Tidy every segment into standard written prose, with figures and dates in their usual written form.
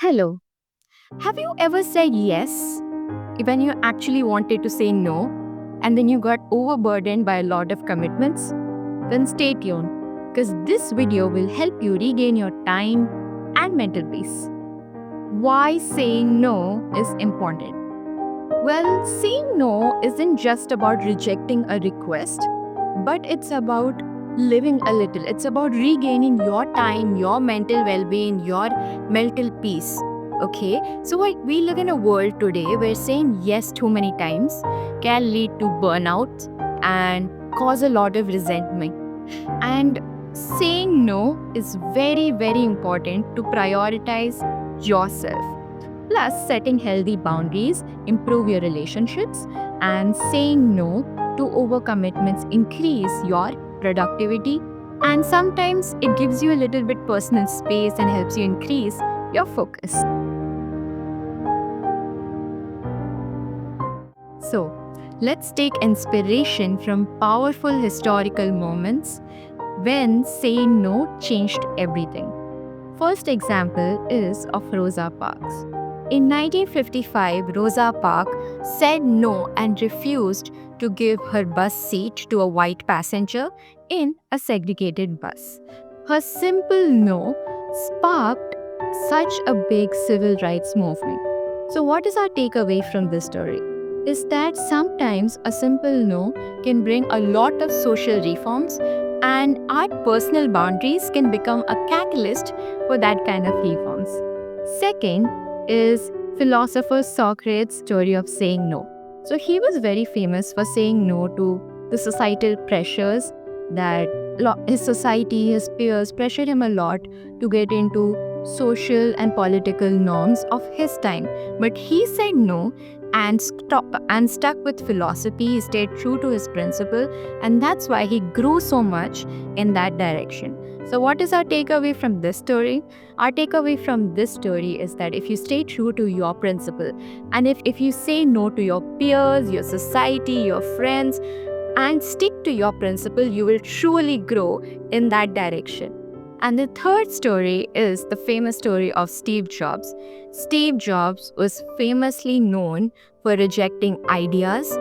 Hello. Have you ever said yes when you actually wanted to say no and then you got overburdened by a lot of commitments? Then stay tuned because this video will help you regain your time and mental peace. Why saying no is important? Well, saying no isn't just about rejecting a request, but it's about living a little. It's about regaining your time, your mental well being, your mental peace. Okay, so we live in a world today where saying yes too many times can lead to burnout and cause a lot of resentment. And saying no is very, very important to prioritize yourself. Plus, setting healthy boundaries improve your relationships, and saying no to overcommitments increase your productivity. And sometimes it gives you a little bit personal space and helps you increase your focus. So, let's take inspiration from powerful historical moments when saying no changed everything. First example is of Rosa Parks. In 1955, Rosa Parks said no and refused to give her bus seat to a white passenger in a segregated bus. Her simple no sparked such a big civil rights movement. So, what is our takeaway from this story? Is that sometimes a simple no can bring a lot of social reforms, and our personal boundaries can become a catalyst for that kind of reforms. Second is philosopher Socrates' story of saying no. So he was very famous for saying no to the societal pressures that his society, his peers pressured him a lot to get into social and political norms of his time. But he said no and stuck with philosophy. He stayed true to his principle, and that's why he grew so much in that direction. So, what is our takeaway from this story? Our takeaway from this story is that if you stay true to your principle, and if you say no to your peers, your society, your friends, and stick to your principle, you will truly grow in that direction. And the third story is the famous story of Steve Jobs. Steve Jobs was famously known for rejecting ideas,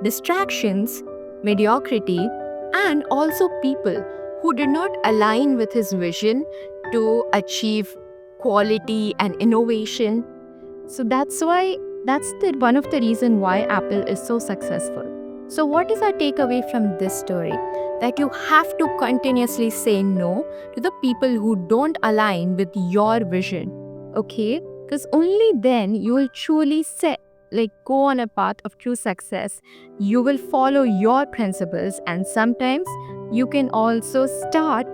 distractions, mediocrity, and also people who did not align with his vision to achieve quality and innovation. So that's one of the reason why Apple is so successful. So what is our takeaway from this story? That you have to continuously say no to the people who don't align with your vision. Okay? Because only then you will truly go on a path of true success. You will follow your principles, and sometimes you can also start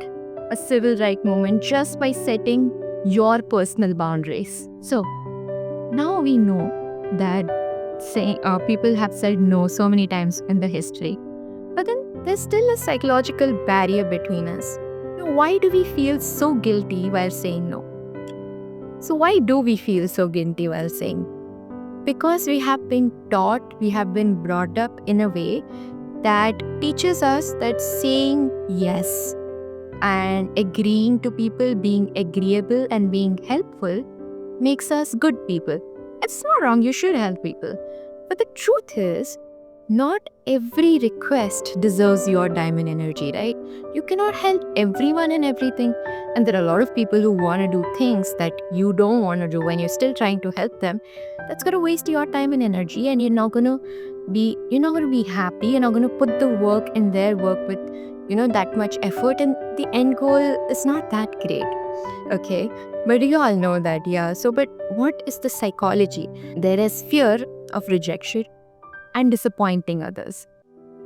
a civil right movement just by setting your personal boundaries. So now we know that saying people have said no so many times in the history, but then there's still a psychological barrier between us. Why do we feel so guilty while saying no? So why do we feel so guilty while saying? Because we have been taught, we have been brought up in a way that teaches us that saying yes and agreeing to people, being agreeable and being helpful makes us good people. It's not wrong, you should help people. But the truth is, not every request deserves your time and energy, right? You cannot help everyone and everything. And there are a lot of people who want to do things that you don't want to do when you're still trying to help them. That's going to waste your time and energy, and you're not going to be happy. You're not going to put the work in their work with that much effort, and the end goal is not that great. Okay, but you all know that, yeah. So but what is the psychology? There is fear of rejection and disappointing others.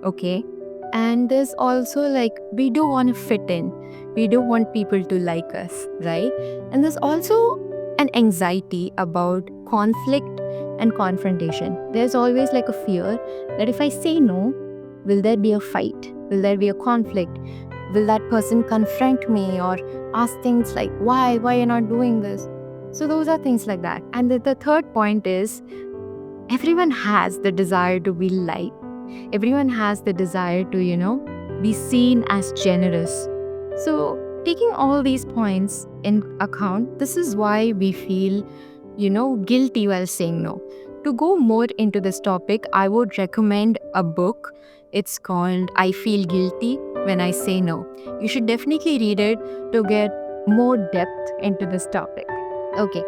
Okay, and there's also we do want to fit in, we do want people to like us, right? And there's also an anxiety about conflict and confrontation. There's always a fear that if I say no, will there be a fight? Will there be a conflict? Will that person confront me or ask things like, why you're not doing this? So those are things like that. And the third point is, everyone has the desire to be liked. Everyone has the desire to, be seen as generous. So taking all these points in account, this is why we feel, guilty while saying no. To go more into this topic, I would recommend a book. It's called I Feel Guilty When I Say No. You should definitely read it to get more depth into this topic. Okay,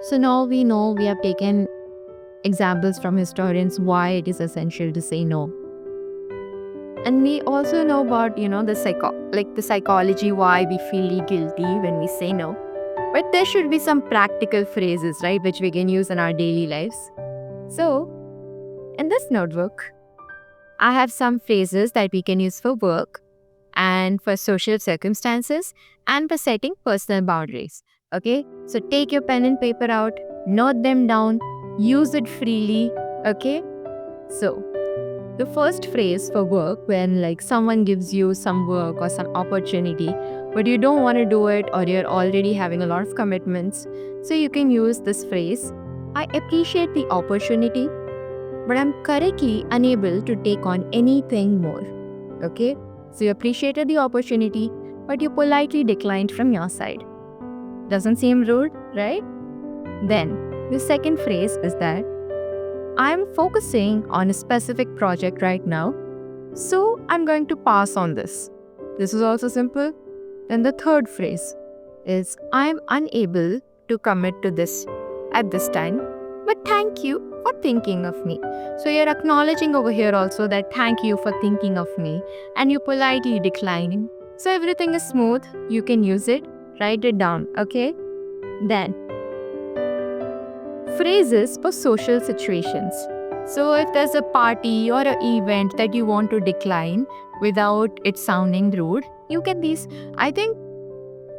so now we know we have taken examples from historians why it is essential to say no. And we also know about, the psychology why we feel guilty when we say no. But there should be some practical phrases, right, which we can use in our daily lives. So, in this notebook, I have some phrases that we can use for work and for social circumstances and for setting personal boundaries. Okay, so take your pen and paper out, note them down, use it freely. Okay, so the first phrase for work, when like someone gives you some work or some opportunity, but you don't want to do it or you're already having a lot of commitments, so you can use this phrase: I appreciate the opportunity, but I'm currently unable to take on anything more. Okay, so you appreciated the opportunity, but you politely declined from your side. Doesn't seem rude, right? Then the second phrase is that I'm focusing on a specific project right now, so I'm going to pass on this. This is also simple. Then the third phrase is I'm unable to commit to this at this time, but thank you for thinking of me. So you're acknowledging over here also that thank you for thinking of me, and you politely decline. So everything is smooth. You can use it. Write it down, okay? Then phrases for social situations. So if there's a party or an event that you want to decline without it sounding rude, you get these. I think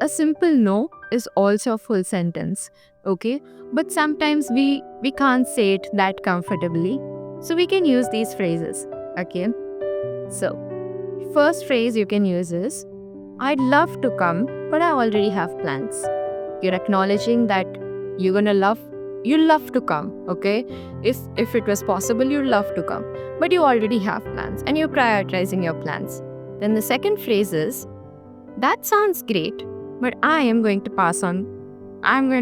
a simple no is also a full sentence, okay? But sometimes we can't say it that comfortably. So we can use these phrases, okay? So first phrase you can use is I'd love to come, but I already have plans. You're acknowledging that you love to come, okay? If it was possible, you'd love to come, but you already have plans and you're prioritizing your plans. Then the second phrase is that sounds great, but I'm going to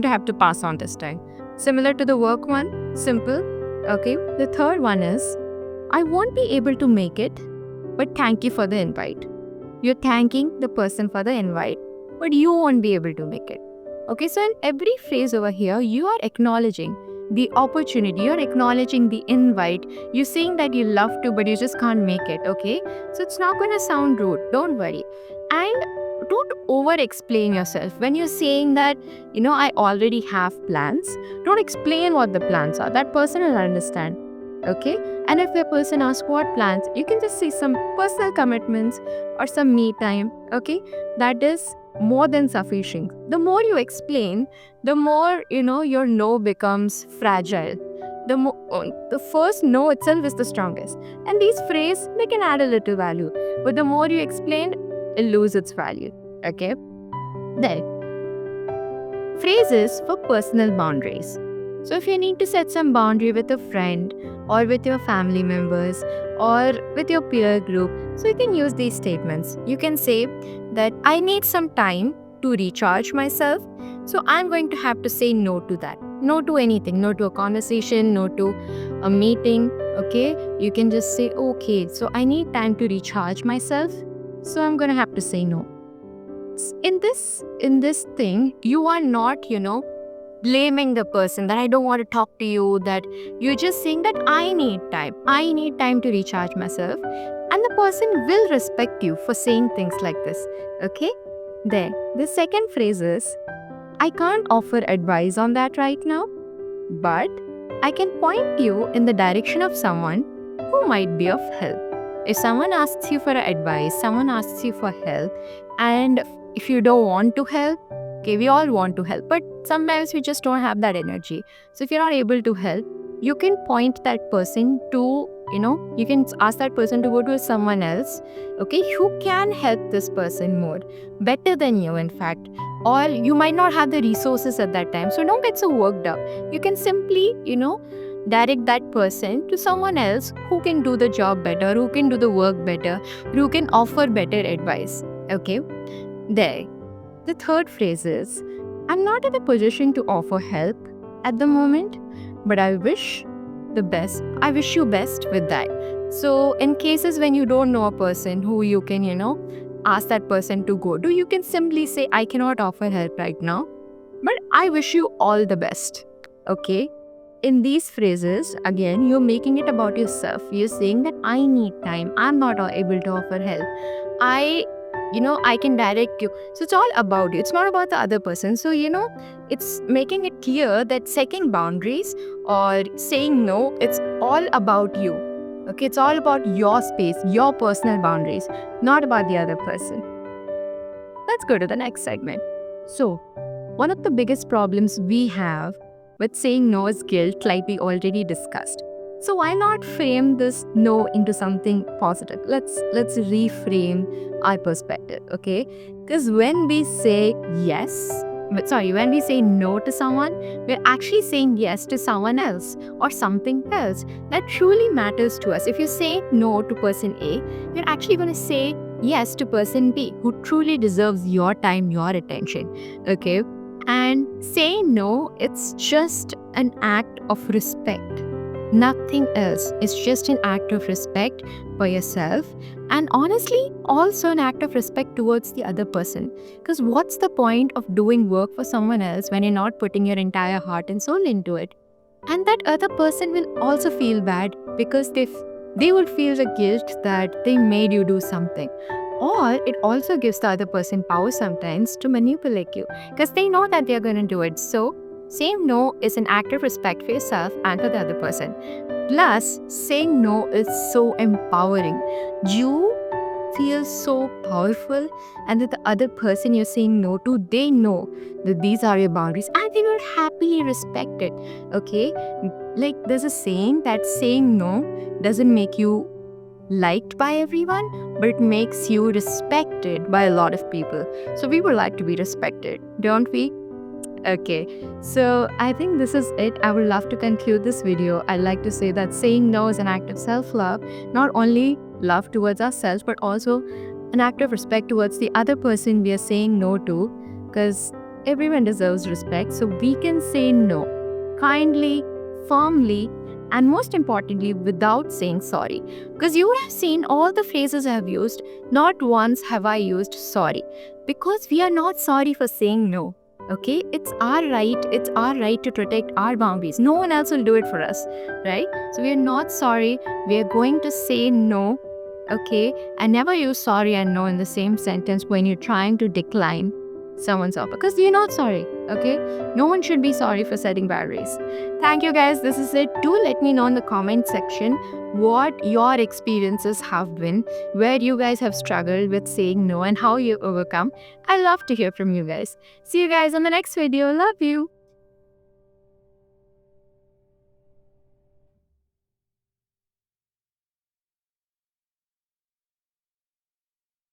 have to pass on this time. Similar to the work one, simple, okay? The third one is I won't be able to make it, but thank you for the invite. You're thanking the person for the invite, but you won't be able to make it. Okay, so in every phrase over here, you are acknowledging the opportunity, you're acknowledging the invite, you're saying that you love to, but you just can't make it, okay? So it's not going to sound rude, don't worry. And don't over-explain yourself. When you're saying that, I already have plans, don't explain what the plans are. That person will understand, okay? And if the person asks what plans, you can just say some personal commitments or some me time, okay? That is more than sufficient. The more you explain, the more, your no becomes fragile. The first no itself is the strongest. And these phrases, they can add a little value. But the more you explain, it loses its value. Okay? Then, phrases for personal boundaries. So if you need to set some boundary with a friend or with your family members or with your peer group, so you can use these statements. You can say that I need some time to recharge myself, so I'm going to have to say no to that. No to anything, no to a conversation, no to a meeting, okay? You can just say, okay, so I need time to recharge myself, so I'm going to have to say no. In this thing, you are not, blaming the person that I don't want to talk to you, that you're just saying that I need time to recharge myself, and the person will respect you for saying things like this, okay? Then the second phrase is I can't offer advice on that right now, but I can point you in the direction of someone who might be of help. If someone asks you for advice, someone asks you for help, and if you don't want to help, okay, we all want to help, but sometimes we just don't have that energy. So if you're not able to help, you can point that person to, you can ask that person to go to someone else, okay, who can help this person more, better than you, in fact. Or you might not have the resources at that time, so don't get so worked up. You can simply, direct that person to someone else who can do the job better, who can do the work better, who can offer better advice, okay? There. The third phrase is, I'm not in a position to offer help at the moment, but I wish you best with that. So in cases when you don't know a person who you can, ask that person to go to, you can simply say, I cannot offer help right now, but I wish you all the best. Okay? In these phrases, again, you're making it about yourself. You're saying that I need time. I'm not able to offer help. I can direct you. So it's all about you. It's not about the other person. So, it's making it clear that setting boundaries or saying no, it's all about you. Okay, it's all about your space, your personal boundaries, not about the other person. Let's go to the next segment. So, one of the biggest problems we have with saying no is guilt, like we already discussed. So why not frame this no into something positive? Let's reframe our perspective, okay? Because when we say when we say no to someone, we're actually saying yes to someone else or something else that truly matters to us. If you say no to person A, you're actually going to say yes to person B, who truly deserves your time, your attention, okay? And saying no, it's just an act of respect. Nothing else. It's just an act of respect for yourself, and honestly, also an act of respect towards the other person. Because what's the point of doing work for someone else when you're not putting your entire heart and soul into it? And that other person will also feel bad because they would feel the guilt that they made you do something. Or it also gives the other person power sometimes to manipulate you because they know that they're going to do it. So, saying no is an act of respect for yourself and for the other person. Plus, saying no is so empowering. You feel so powerful, and that the other person you're saying no to, they know that these are your boundaries and they will happily respect it. Okay? Like there's a saying that saying no doesn't make you liked by everyone, but it makes you respected by a lot of people. So we would like to be respected, don't we? Okay, so I think this is it. I would love to conclude this video. I'd like to say that saying no is an act of self-love, not only love towards ourselves, but also an act of respect towards the other person we are saying no to, because everyone deserves respect. So we can say no kindly, firmly, and most importantly, without saying sorry. Because you would have seen all the phrases I have used, not once have I used sorry. Because we are not sorry for saying no. Okay, it's our right to protect our boundaries. No one else will do it for us, right? So we are not sorry, we are going to say no. Okay, and never use sorry and no in the same sentence when you're trying to decline someone's offer, because you're not sorry. Okay, no one should be sorry for setting boundaries. Thank you guys, this is it. Do let me know in the comment section what your experiences have been, where you guys have struggled with saying no and how you overcome. I love to hear from you guys. See you guys on the next video. Love you.